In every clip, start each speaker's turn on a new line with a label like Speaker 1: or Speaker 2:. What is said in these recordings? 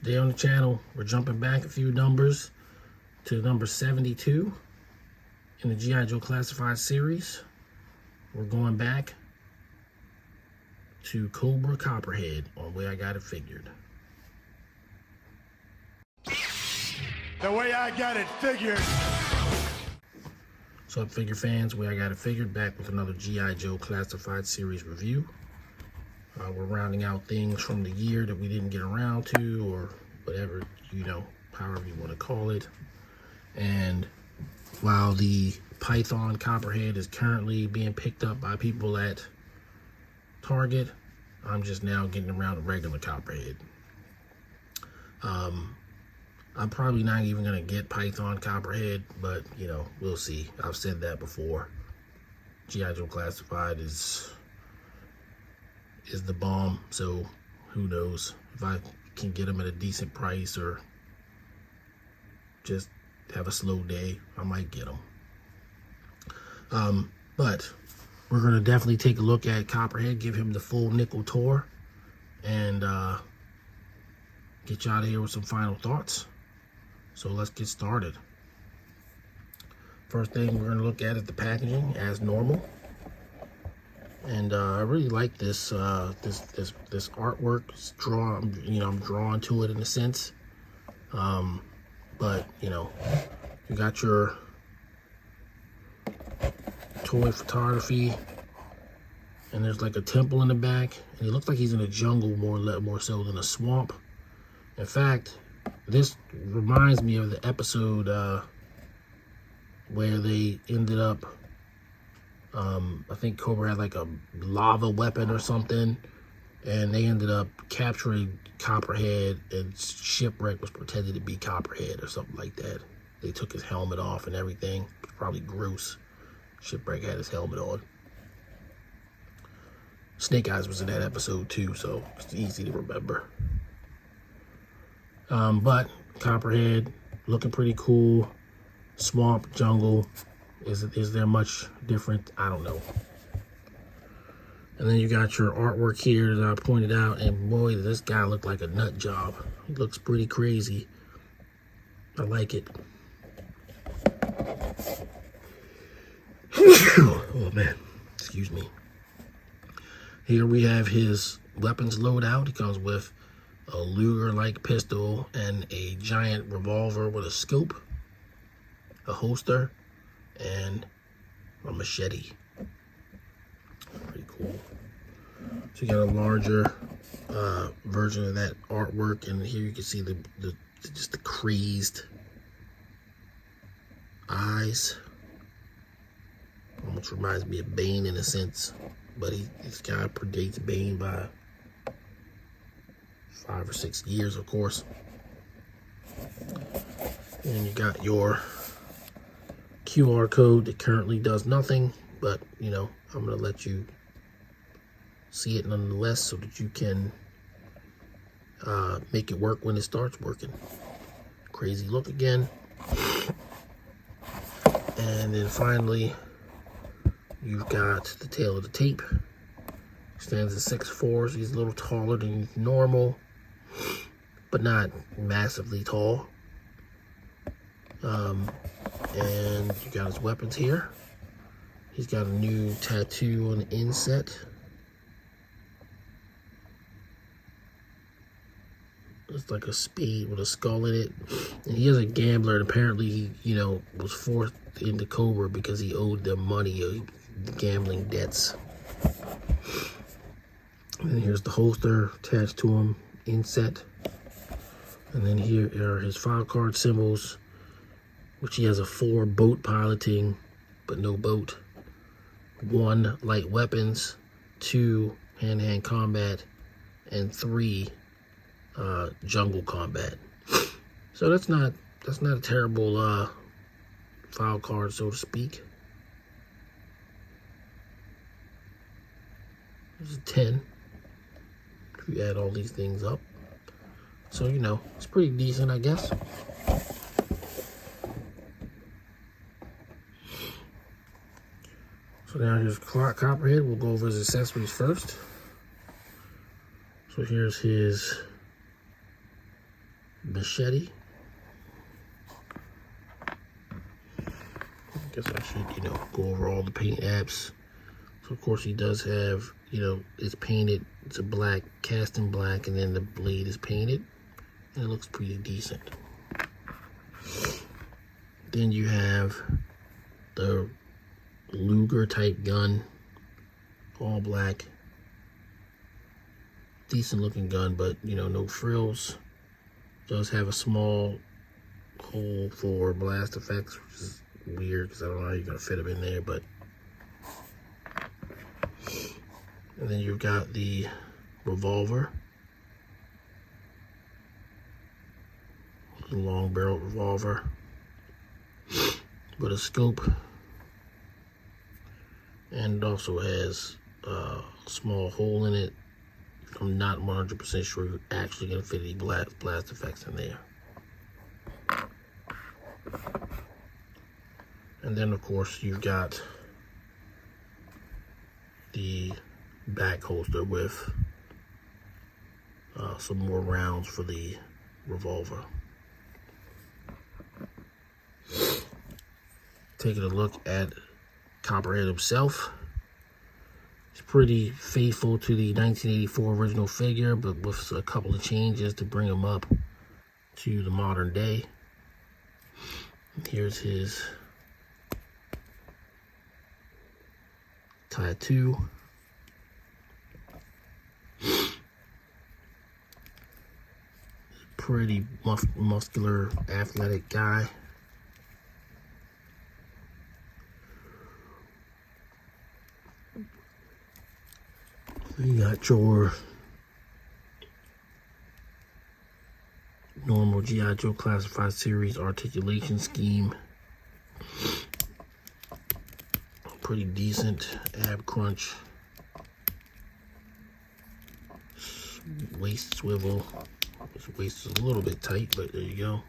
Speaker 1: Today on the channel, we're jumping back a few numbers to number 72 in the G.I.Joe Classified Series. We're going back to Cobra Copperhead on Way I Got It Figured.
Speaker 2: The way I got it figured.
Speaker 1: What's up, figure fans? Way I Got It Figured, back with another G.I.Joe Classified Series review. We're rounding out things from the year that we didn't get around to, or whatever, however you want to call it. And while the Python Copperhead is currently being picked up by people at Target, I'm just now getting around to regular Copperhead. I'm probably not even going to get Python Copperhead, but, we'll see. I've said that before. G.I.Joe Classified is the bomb, so who knows if I can get them at a decent price or just have a slow day, I might get them. But we're going to definitely take a look at Copperhead, give him the full nickel tour, and get you out of here with some final thoughts. So let's get started. First thing we're going to look at is the packaging, as normal. And I really like this this artwork. It's I'm drawn to it in a sense. But you got your toy photography, and there's like a temple in the back, and it looks like he's in a jungle more so than a swamp. In fact, this reminds me of the episode where they ended up, I think Cobra had like a lava weapon or something, and they ended up capturing Copperhead, and Shipwreck was pretending to be Copperhead or something like that. They took his helmet off and everything. It was probably gross. Shipwreck had his helmet on. Snake Eyes was in that episode too, so it's easy to remember. But Copperhead looking pretty cool. Swamp, jungle. Is there much different? I don't know. And then you got your artwork here that I pointed out, and boy, does this guy look like a nut job. He looks pretty crazy. I like it. Oh man, excuse me. Here we have his weapons loadout. He comes with a Luger-like pistol and a giant revolver with a scope, a holster, and a machete. Pretty cool. So you got a larger version of that artwork, and here you can see just the crazed eyes. Almost reminds me of Bane in a sense, but this guy predates Bane by 5 or 6 years, of course. And you got your QR code that currently does nothing, but I'm gonna let you see it nonetheless so that you can make it work when it starts working. Crazy look again. And then finally, you've got the tail of the tape. Stands at 6'4", so he's a little taller than normal, but not massively tall. And you got his weapons here. He's got a new tattoo on the inset. It's like a spade with a skull in it. And he is a gambler, and apparently he, was forced into Cobra because he owed them money, gambling debts. And then here's the holster attached to him, inset. And then here are his file card symbols, which he has a 4 boat piloting, but no boat. 1 light weapons, 2 hand-to-hand combat, and 3 jungle combat. So that's not a terrible file card, so to speak. This is 10. If you add all these things up. So, it's pretty decent, I guess. So now here's Copperhead. We'll go over his accessories first. So here's his machete. I guess I should, go over all the paint apps. So of course he does have, it's painted, it's a black, cast in black, and then the blade is painted, and it looks pretty decent. Then you have the Luger type gun, all black, decent looking gun, but no frills. Does have a small hole for blast effects, which is weird because I don't know how you're gonna fit them in there, but. And then you've got the revolver, long barrel revolver with a scope, and it also has a small hole in it. I'm not 100% sure you're actually going to fit any blast effects in there. And then of course you've got the back holster with some more rounds for the revolver. Taking a look at Copperhead himself. He's pretty faithful to the 1984 original figure, but with a couple of changes to bring him up to the modern day. Here's his tattoo. Pretty muscular, athletic guy. You got your normal G.I.Joe Classified Series Articulation scheme. Pretty decent ab crunch. Waist swivel. His waist is a little bit tight, but there you go.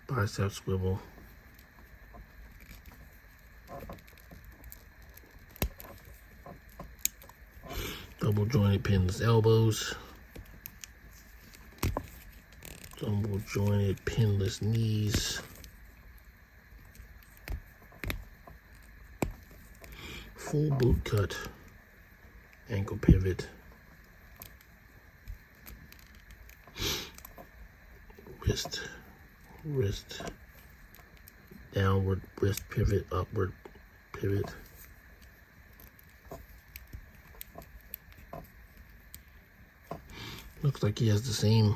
Speaker 1: Bicep swivel. Double jointed pinless elbows. Double jointed pinless knees. Full boot cut. Ankle pivot. Wrist, downward wrist pivot, upward pivot. Looks like he has the same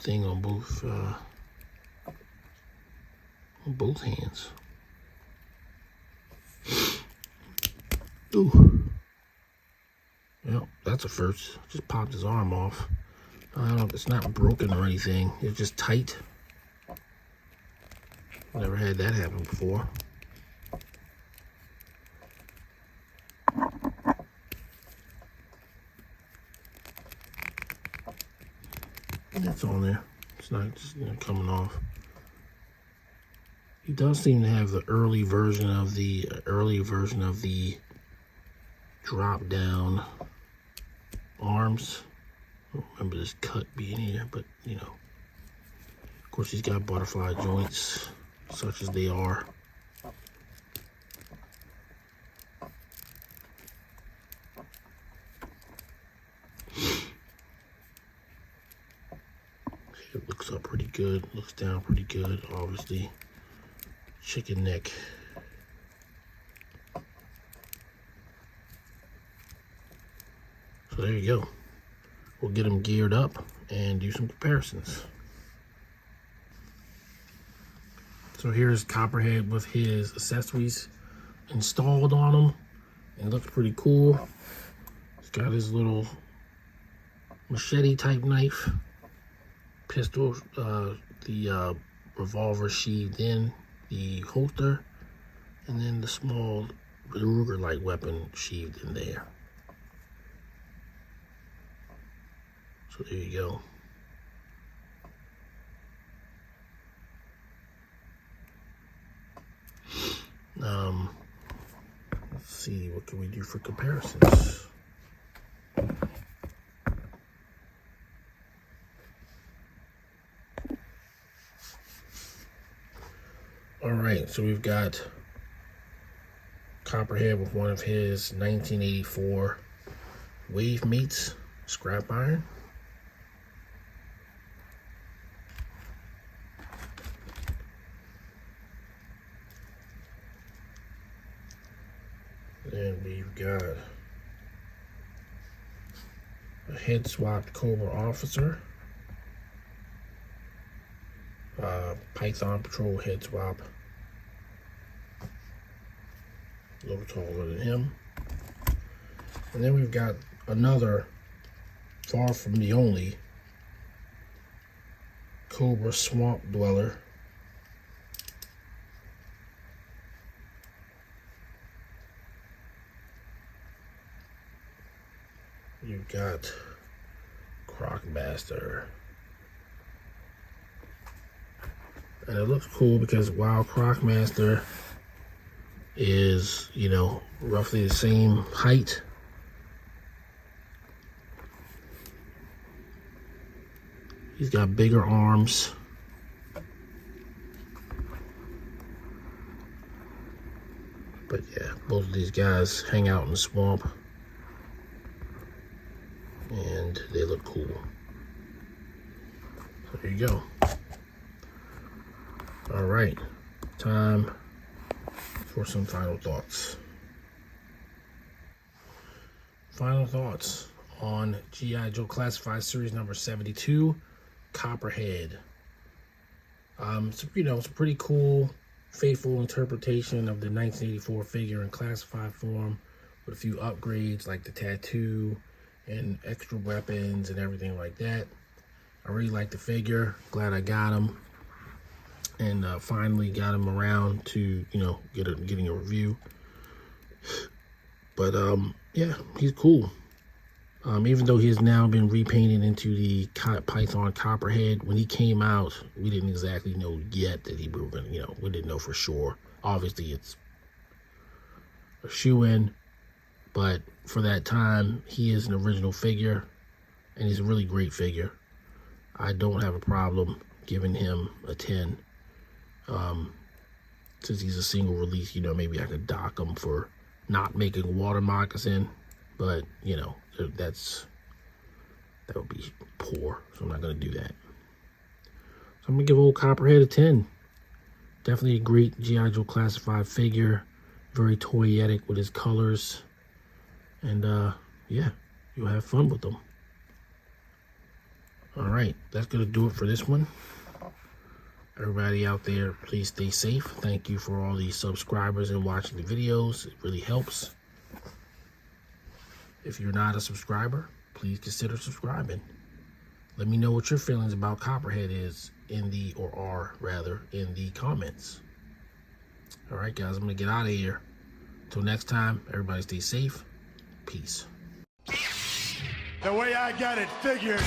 Speaker 1: thing on both hands. Ooh. Well, that's a first. Just popped his arm off. It's not broken or anything. It's just tight. Never had that happen before. It's on there. It's not just coming off. He does seem to have the early version of the drop down arms. I don't remember this cut being here, but of course he's got butterfly joints, such as they are. It looks up pretty good, looks down pretty good, obviously. Chicken neck. So there you go. We'll get him geared up and do some comparisons. So here's Copperhead with his accessories installed on him. It looks pretty cool. He's got his little machete type knife, pistol, the revolver sheathed in the holster, and then the small Ruger-like weapon sheathed in there. So there you go. Let's see, what can we do for comparisons? All right, so we've got Copperhead with one of his 1984 Wave Mates scrap iron. Then we've got a head swapped Cobra Officer, Python Patrol head swap, a little taller than him. And then we've got another far from the only Cobra Swamp Dweller. You've got Crocmaster. And it looks cool because while Crocmaster is, you know, roughly the same height, he's got bigger arms. But yeah, both of these guys hang out in the swamp. And they look cool. So there you go. All right, time for some final thoughts. Final thoughts on G.I.Joe Classified Series number 72, Copperhead. So, you know, it's a pretty cool, faithful interpretation of the 1984 figure in classified form with a few upgrades like the tattoo and extra weapons and everything like that. I really like the figure. Glad I got him. And finally got him around to, you know, getting a review. But yeah, he's cool. Even though he has now been repainted into the Python Copperhead, when he came out, we didn't exactly know yet that he was gonna, you know, we didn't know for sure. Obviously, it's a shoe-in, but for that time, he is an original figure, and he's a really great figure. I don't have a problem giving him a 10. Since he's a single release, you know, maybe I could dock him for not making a water moccasin, but you know, that would be poor, so I'm not gonna do that. So I'm gonna give old Copperhead a 10. Definitely a great G.I. Joe classified figure, very toyetic with his colors, and yeah, you'll have fun with them. All right, that's gonna do it for this one. Everybody out there, please stay safe. Thank you for all the subscribers and watching the videos. It really helps. If you're not a subscriber, please consider subscribing. Let me know what your feelings about Copperhead is in the comments. All right, guys, I'm gonna get out of here. Till next time, everybody stay safe. Peace.
Speaker 2: The way I got it figured.